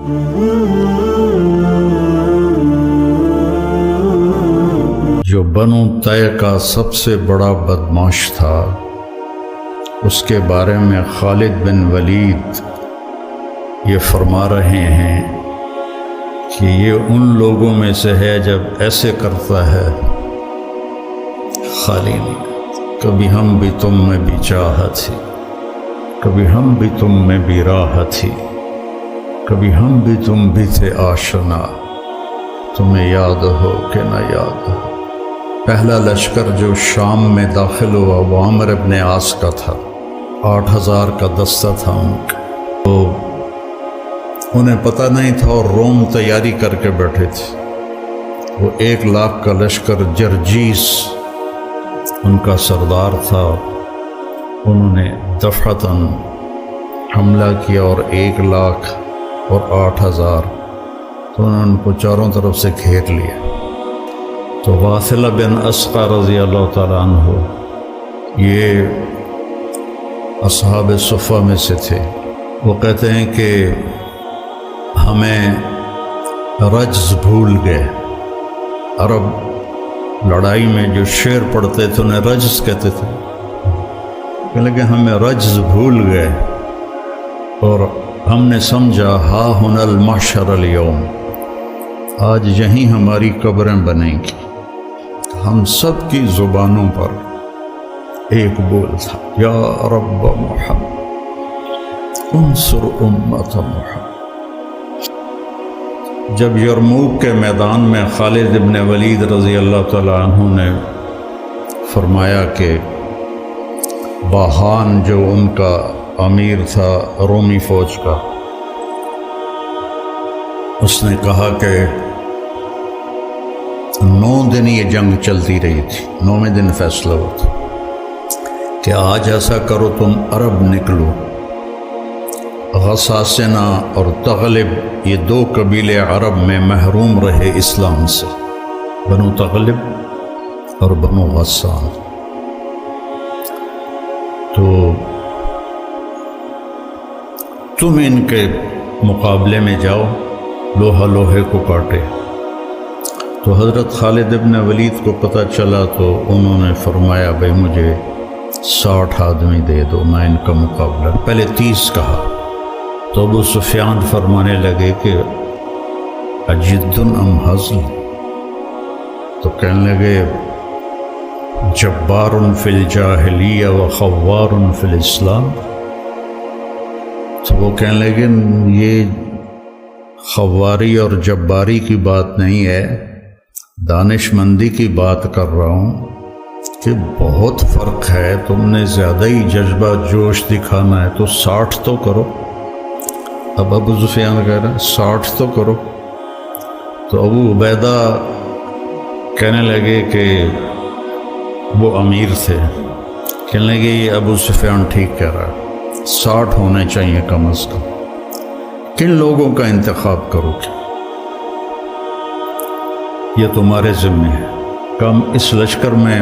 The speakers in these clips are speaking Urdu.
جو بنو طے کا سب سے بڑا بدمعاش تھا، اس کے بارے میں خالد بن ولید یہ فرما رہے ہیں کہ یہ ان لوگوں میں سے ہے جب ایسے کرتا ہے، خالی نہیں، کبھی ہم بھی تم میں بھی چاہت تھی، کبھی ہم بھی تم میں بھی راحت تھی، کبھی ہم بھی تم بھی تھے آشنا، تمہیں یاد ہو کہ نہ یاد ہو۔ پہلا لشکر جو شام میں داخل ہوا وہ عامر ابن عاص کا تھا، 8000 کا دستہ تھا ان کا، تو انہیں پتہ نہیں تھا اور روم تیاری کر کے بیٹھے تھے۔ وہ 1,00,000 کا لشکر جرجیس ان کا سردار تھا، انہوں نے دفعتاً حملہ کیا اور 1,00,000 اور 8,000، تو انہوں نے ان کو چاروں طرف سے گھیر لیا۔ تو واثلہ بن اسقع رضی اللہ تعالیٰ عنہ یہ اصحاب صفہ میں سے تھے، وہ کہتے ہیں کہ ہمیں رجز بھول گئے۔ عرب لڑائی میں جو شعر پڑھتے تھے انہیں رجز کہتے تھے، لیکن ہمیں رجز بھول گئے اور ہم نے سمجھا ہا ہن المحشر اليوم، آج یہیں ہماری قبریں بنیں گی۔ ہم سب کی زبانوں پر ایک بول تھا، یا رب محمد انصر امت محمد۔ جب یرموک کے میدان میں خالد ابن ولید رضی اللہ تعالیٰ عنہ نے فرمایا کہ باہان جو ان کا امیر تھا رومی فوج کا، اس نے کہا کہ 9 دن یہ جنگ چلتی رہی تھی، 9ویں دن فیصلہ ہوا تھا کہ آج ایسا کرو تم عرب نکلو، غساسنہ اور تغلب یہ 2 قبیلے عرب میں محروم رہے اسلام سے، بنو تغلب اور بنو غسان، تو تم ان کے مقابلے میں جاؤ، لوہا لوہے کو کاٹے۔ تو حضرت خالد ابن ولید کو پتہ چلا تو انہوں نے فرمایا بھائی مجھے 60 آدمی دے دو، میں ان کا مقابلہ، پہلے 30 کہا۔ تو ابو سفیان فرمانے لگے کہ اجد ام حزل، تو کہنے لگے جبار فی الجاہلیہ و خوار فی الاسلام۔ تو وہ کہنے لگے یہ خواری اور جباری کی بات نہیں ہے، دانش مندی کی بات کر رہا ہوں کہ بہت فرق ہے، تم نے زیادہ ہی جذبہ جوش دکھانا ہے، تو 60 تو کرو۔ اب ابو سفیان کہہ رہے ہیں 60 تو کرو۔ تو ابو عبیدہ کہنے لگے کہ وہ امیر تھے، کہنے لگے یہ ابو سفیان ٹھیک کہہ رہا ہے، 60 ہونے چاہیے کم از کم، کن لوگوں کا انتخاب کرو گے؟ یہ تمہارے ذمہ ہے۔ کم اس لشکر میں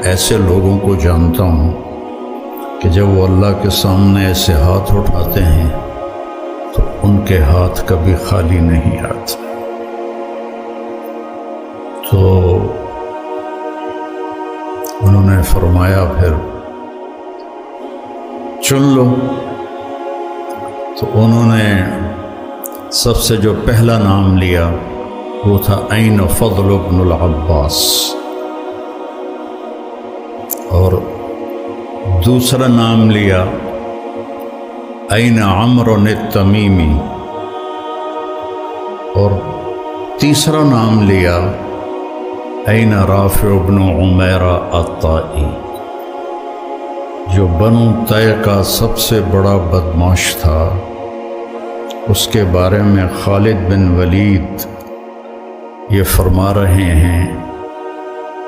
ایسے لوگوں کو جانتا ہوں کہ جب وہ اللہ کے سامنے ایسے ہاتھ اٹھاتے ہیں تو ان کے ہاتھ کبھی خالی نہیں آتے۔ تو انہوں نے فرمایا پھر چن لو۔ تو انہوں نے سب سے جو پہلا نام لیا وہ تھا عین فضل بن العباس، اور دوسرا نام لیا عین عمرو التمیمی، اور تیسرا نام لیا عین رافع بن عمیرہ الطائی۔ جو بنو طے کا سب سے بڑا بدمعاش تھا، اس کے بارے میں خالد بن ولید یہ فرما رہے ہیں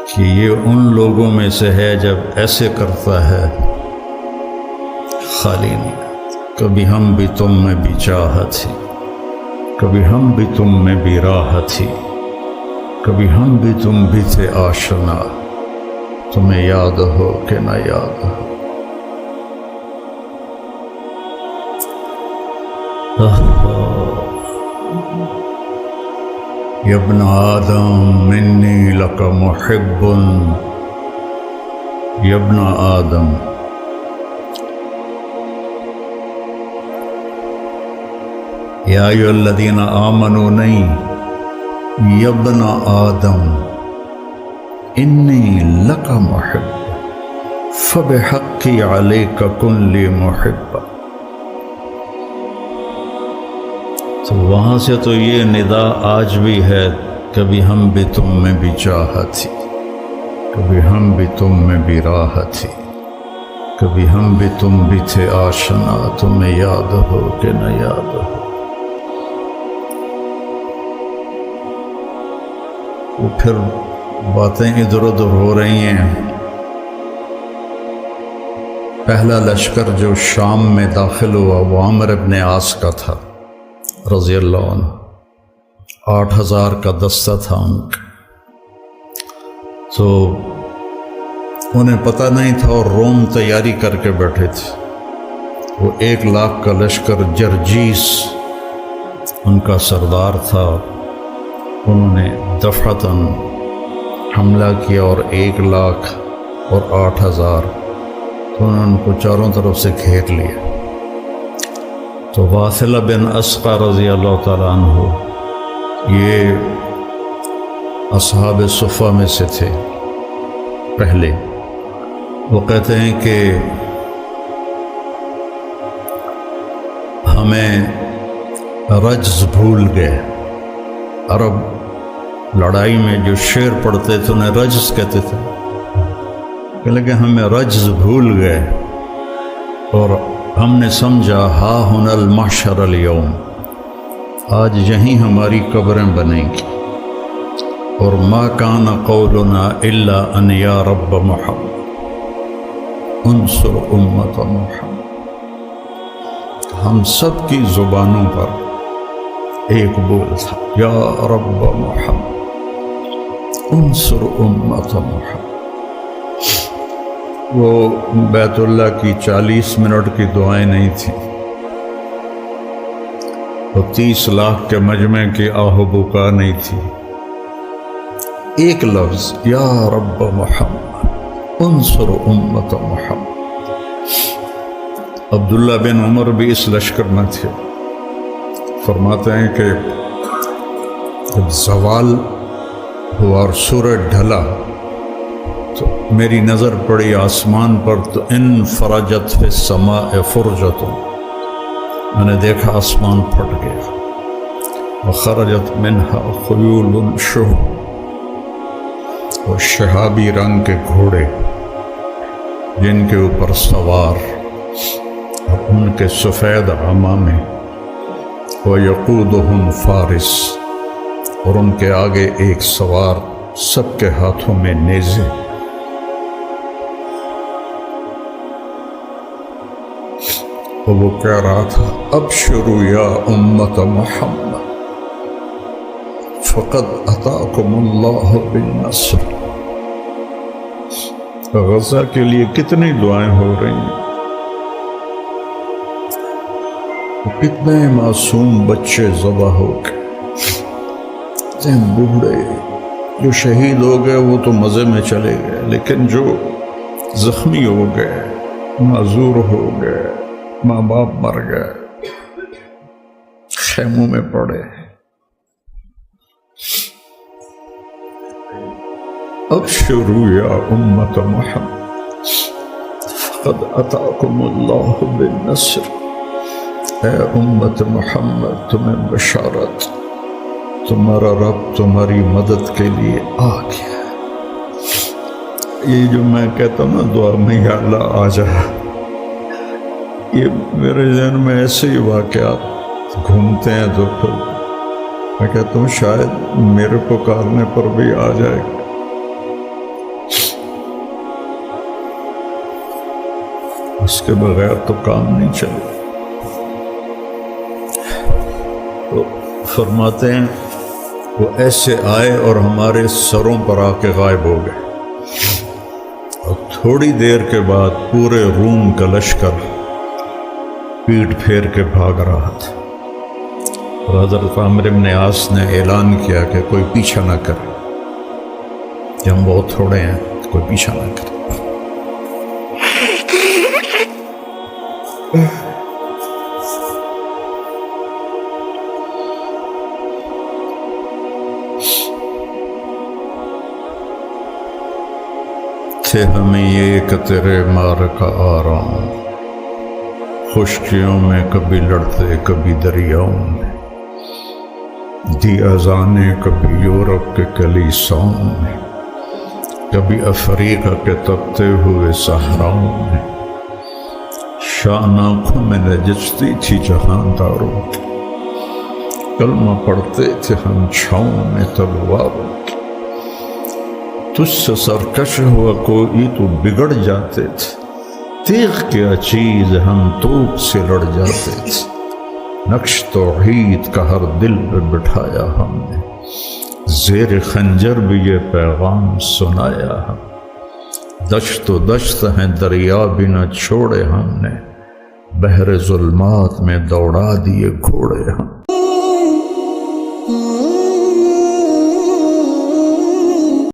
کہ یہ ان لوگوں میں سے ہے جب ایسے کرتا ہے، خالی نہیں، کبھی ہم بھی تم میں بھی چاہت تھی، کبھی ہم بھی تم میں بھی راحت تھی، کبھی ہم بھی تم بھی تھے آشنا، تمہیں یاد ہو کہ نہ یاد ہو۔ یا ابن آدم انی لک محب، یا ابن آدم، یا ایھا الذین آمنوا نہیں، یا ابن آدم انی لک محب فبحقی علیک کن لی محبا۔ تو وہاں سے تو یہ ندا آج بھی ہے، کبھی ہم بھی تم میں بھی چاہت تھی، کبھی ہم بھی تم میں بھی راحت تھی، کبھی ہم بھی تم بھی تھے آشنا، تمہیں یاد ہو کہ نہ یاد ہو۔ وہ پھر باتیں ادھر ادھر ہو رہی ہیں۔ پہلا لشکر جو شام میں داخل ہوا وہ عامر بن عاص کا تھا رضی اللہ عنہ، 8000 کا دستہ تھا ان کا۔ تو انہیں پتہ نہیں تھا اور روم تیاری کر کے بیٹھے تھے۔ وہ 1,00,000 کا لشکر جرجیس ان کا سردار تھا، انہوں نے دفعتاً حملہ کیا اور 1,00,000 اور 8,000، تو انہوں نے ان کو چاروں طرف سے گھیر لیا۔ تو واثلہ بن اسقع رضی اللہ تعالیٰ عنہ یہ اصحاب صفہ میں سے تھے پہلے۔ وہ کہتے ہیں کہ ہمیں رجز بھول گئے۔ عرب لڑائی میں جو شعر پڑھتے تھے انہیں رجز کہتے تھے، کہ ہمیں رجز بھول گئے اور ہم نے سمجھا ہا ہنا المحشر اليوم، آج یہیں ہماری قبریں بنیں گی، اور ما کان قولنا الا ان یا رب محمد انصر امت محمد۔ ہم سب کی زبانوں پر ایک بول تھا، یا رب محمد انصر امت محمد۔ وہ بیت اللہ کی 40 منٹ کی دعائیں نہیں تھیں، وہ 30,00,000 کے مجمع کی آہ و بکا نہیں تھی۔ ایک لفظ یا رب محمد انصر امت محمد۔ عبداللہ بن عمر بھی اس لشکر میں تھے۔ فرماتے ہیں کہ جب زوال ہوا اور سورج ڈھلا تو میری نظر پڑی آسمان پر، تو ان فرجت فی السماء فرجت، میں نے دیکھا آسمان پھٹ گیا، وخرجت منها خیول شہب، وہ شہابی رنگ کے گھوڑے جن کے اوپر سوار اور ان کے سفید عمامے، وَيَقُودُهُمْ فارس، اور ان کے آگے ایک سوار، سب کے ہاتھوں میں نیزے۔ اور وہ کہہ رہا تھا ابشروا یا امت محمد فقد اتاکم اللہ بالنصر۔ غزہ کے لیے کتنی دعائیں ہو رہی ہیں، کتنے معصوم بچے ذبح ہو گئے، بوڑھے جو شہید ہو گئے وہ تو مزے میں چلے گئے، لیکن جو زخمی ہو گئے، معذور ہو گئے، ماں باپ مر گئے، خیموں میں پڑے۔ ابشروا یا امت محمد فقد اتاکم اللہ بالنصر۔ اے امت محمد تمہیں بشارت، تمہارا رب تمہاری مدد کے لیے آ گیا۔ یہ جو میں کہتا ہوں نا دعا میں، یا اللہ آ جا، یہ میرے ذہن میں ایسے ہی واقعات گھومتے ہیں، تو پھر میں کہتا ہوں شاید میرے پکارنے پر بھی آ جائے گا۔ اس کے بغیر تو کام نہیں چلے۔ تو فرماتے ہیں وہ ایسے آئے اور ہمارے سروں پر آ کے غائب ہو گئے، اور تھوڑی دیر کے بعد پورے روم کا لشکر پیٹ پھیر کے بھاگ رہا تھا، اور حضرت عامر بن عاص نے اعلان کیا کہ کوئی پیچھا نہ کرے، کہ ہم بہت تھوڑے ہیں، کوئی پیچھا نہ کرے۔ تھے ہمیں یہ کہ تیرے مار کا آرام، خشکیوں میں کبھی لڑتے کبھی دریاؤں میں، دی اذانیں کبھی یورپ کے کلیساؤں میں، کبھی افریقہ کے تپتے ہوئے صحراؤں میں، شان آنکھوں میں نجچتی تھی جہانداروں کی، کلمہ پڑھتے تھے ہم چھاؤں میں تلواروں کی، تجھ سے سرکش ہوا کوئی تو بگڑ جاتے تھے، تیغ کیا چیز ہم توپ سے لڑ جاتے تھے، نقش توحید کا ہر دل پہ بٹھایا ہم نے، زیر خنجر بھی یہ پیغام سنایا ہم، دشت و دشت ہیں دریا بھی نہ چھوڑے ہم نے، بحر ظلمات میں دوڑا دیے گھوڑے ہم۔